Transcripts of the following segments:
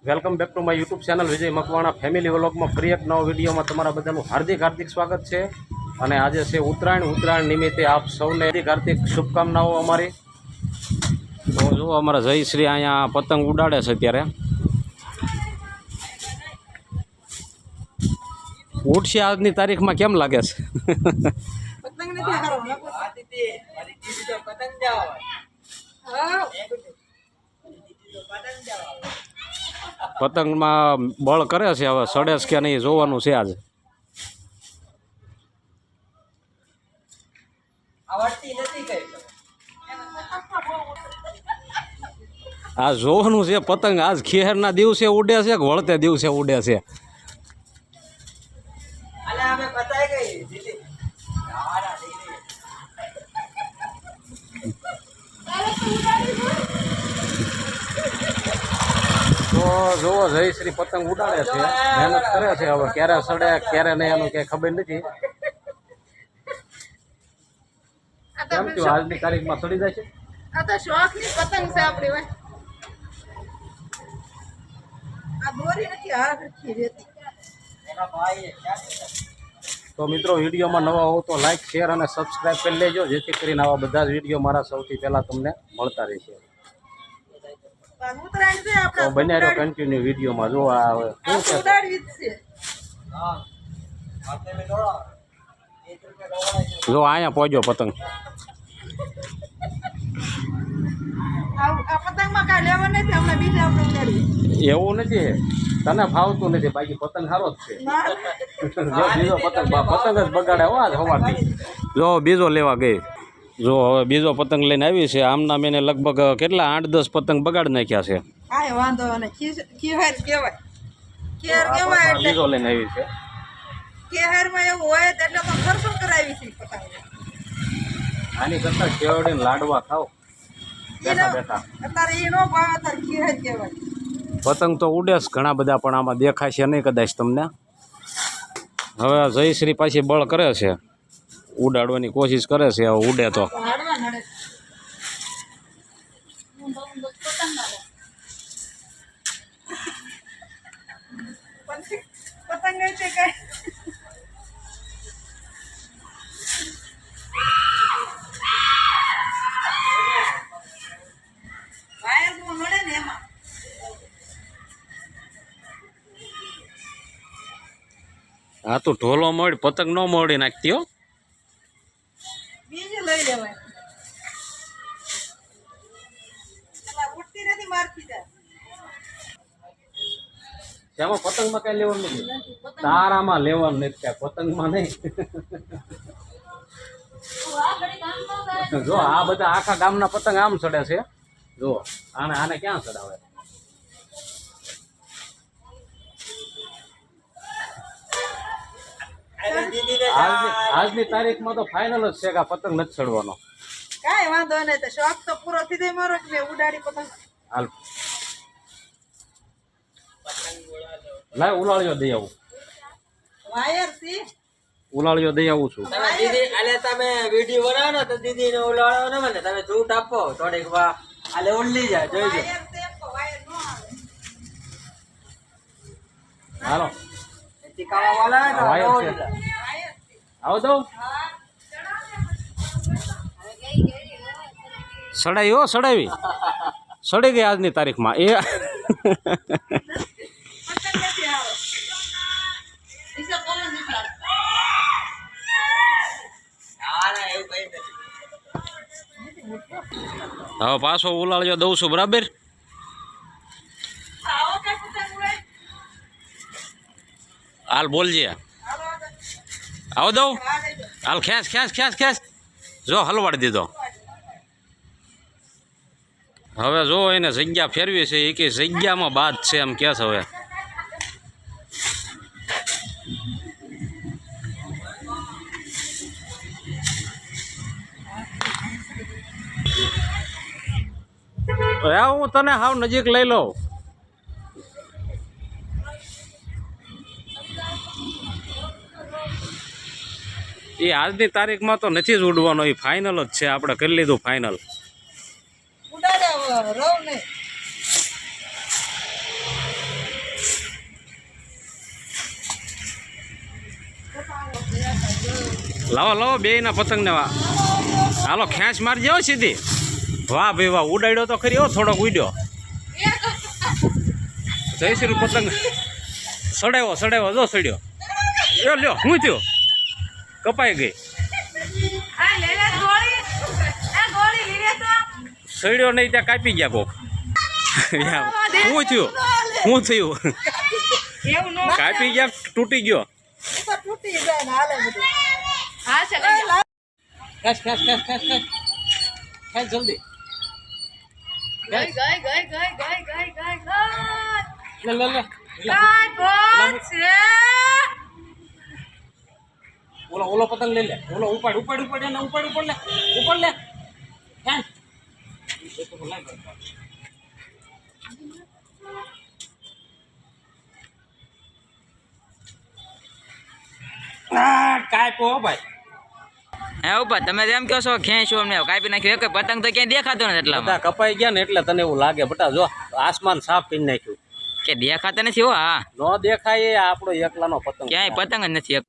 Welcome back to my YouTube channel Vijay Makwana family વ્લોગમાં ફરી એક નવો વિડીયોમાં તમારા બધાનું હાર્દિક સ્વાગત છે। અને આજે છે ઉત્તરાયણ નિમિત્તે આપ સૌને હાર્દિક શુભકામનાઓ અમારી। તો જો અમારા જયશ્રી અહીંયા પતંગ ઉડાડે છે અત્યારે। ઉડશે આજની તારીખમાં કેમ લાગે છે? પતંગમાં બળ કરે છે, હવે સડેસ કે નહીં જોવાનું છે આજે। આ જોવાનું છે પતંગ આજ ખેરના દિવસે ઉડે છે કે વળતે દિવસે ઉડે છે? તો જોવો જયશ્રી પતંગ ઉડાડે છે, મહેનત કરે છે, હવે ક્યારે સડે ક્યારે નહીં એનું કઈ ખબર નથી। કેમ થયું આજની તારીખમાં સડી જાય છે? આ તો શોખની પતંગ છે આપણી ભાઈ। આ દોરી નથી આ રખી રહેતી એના ભાઈ। તો મિત્રો વિડીયોમાં નવા હો તો લાઈક શેર અને સબસ્ક્રાઈબ કરી લેજો, જેથી કરીને આવા બધા જ વિડીયો મારા સૌથી પહેલા તમને મળતા રહેશે। તો બન્યા રહ્યો કન્ટિન્યુ વિડીયોમાં। જો આ હવે શું છે, જો અહીંયા પહોંચ્યો પતંગ। એવું નથી, તને ફાવતું નથી, બાકી પતંગ સારો જ છે। જો બીજો પતંગ જ બગાડે હો આજ સવારથી। જો બીજો લેવા ગઈ, જો હવે બીજો પતંગ લઈને આવી છે। આમના મેને લગભગ કેટલા 8-10 પતંગ બગાડી નાખ્યા છે। બીજો લઈને આવી છે। આની કરતા શેવડીને લાડવા ખાવ બેઠા બેઠા। પતંગ તો ઉડે જ ઘણા બધા, પણ આમાં દેખાશે નહીં કદાચ તમને। હવે જયશ્રી પાછી બળ કરે છે, ઉડાડવાની કોશિશ કરે છે, હવે ઉડે તો હા તો ઢોલો મળી પતંગ ન મળી નાખતી હો। એમાં પતંગમાં કઈ લેવાનું નથી, તારામાં લેવાનું નથી, ક્યાં પતંગમાં નહીં। જો આ બધા આખા ગામના પતંગ આમ ચડે છે। જો આને ક્યાં ચડાવે? આજની તારીખમાં તો ફાઇનલ જ છે કે પતંગ નથી ચડવાનો। કાઈ વાંધો નહીં, તો શોખ તો પૂરો થઈ જાય મારો કે ઉડાડી પતંગ। હાલ લાય ઉલાળ્યો દઈ આવું, વાયર થી ઉલાળ્યો દઈ આવું છું। દીદી આલે તમે વિડિયો બનાવો ને તો દીદી ને ઉલાળો ને મને તમે છૂટ આપો થોડીક વા આલે ઉડલી જાય જોઈજો। વાયર તે વાયર નો આવે હાલો ચીકાવા વાળા ને વાયર છે, આવો દો સડાઈ હો સડાવી સડી ગઈ આજની તારીખમાં એ। હવે પાછો ઉલાળ્યો દઉં છું બરાબર। હાલ બોલજે, આવો દઉં હાલ ખેંચ જો હલવાડી દીધો। હવે જો એને જગ્યા ફેરવી છે, એ કે જગ્યામાં બાદ છે એમ કે છે। હવે હું તને હાવ નજીક લઈ લઉં। એ આજની તારીખમાં તો નથી જ ઉડવાનો, એ ફાઇનલ જ છે, આપણે કરી લીધું ફાઇનલ। ઉડાડે રવ નહીં લાવો લાવો બે ના પતંગ ને હાલો ખેંચ મારજે હો સીધી. વાહ ભાઈ વાહ, ઉડાડ્યો તો ખરી હો, થોડોક ઉડ્યો. જયશ્રી પતંગ સડાવ્યો જો સડ્યો. એ લ્યો હું થયો, કપાઈ ગઈ. સડ્યો નહીં ત્યાં કાપી ગયા કોક. શું થયું કાપી ગયા, તૂટી ગયો. તૂટી જાય ને હાલે બધું. ખેંચ જલ્દી. ઓલો પતંગ લઈ લે. ઓલો ઉપાડ એને ઉપાડ લે. ખેંચ. કાપો ભાઈ. હે ઉપર તમે એમ કહો છો ખેંચો અમને કાપી નાખ્યું, એક પતંગ તો ક્યાંય દેખાતો નથી. એટલા બધા કપાઈ ગયા ને એટલે તને એવું લાગે. બટા જો આસમાન સાફ કરી નાખ્યું. કે દેખાતા નથી હો. હા નો દેખાય એ આપણો એકલાનો પતંગ. ક્યાંય પતંગ જ નથી.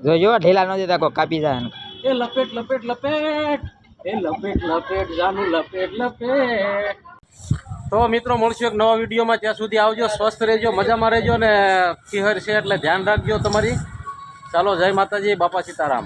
જોજો ઢીલા ન દેતા કોઈ કાપી જાય. એ લપેટ જાનું લપેટ. તો મિત્રો મળશું એક નવા વિડીયોમાં. ત્યાં સુધી આવજો, સ્વસ્થ રહેજો, મજામાં રહેજો ને ખીહર છે એટલે ધ્યાન રાખજો તમારી. ચાલો જય માતાજી, બાપા સીતારામ.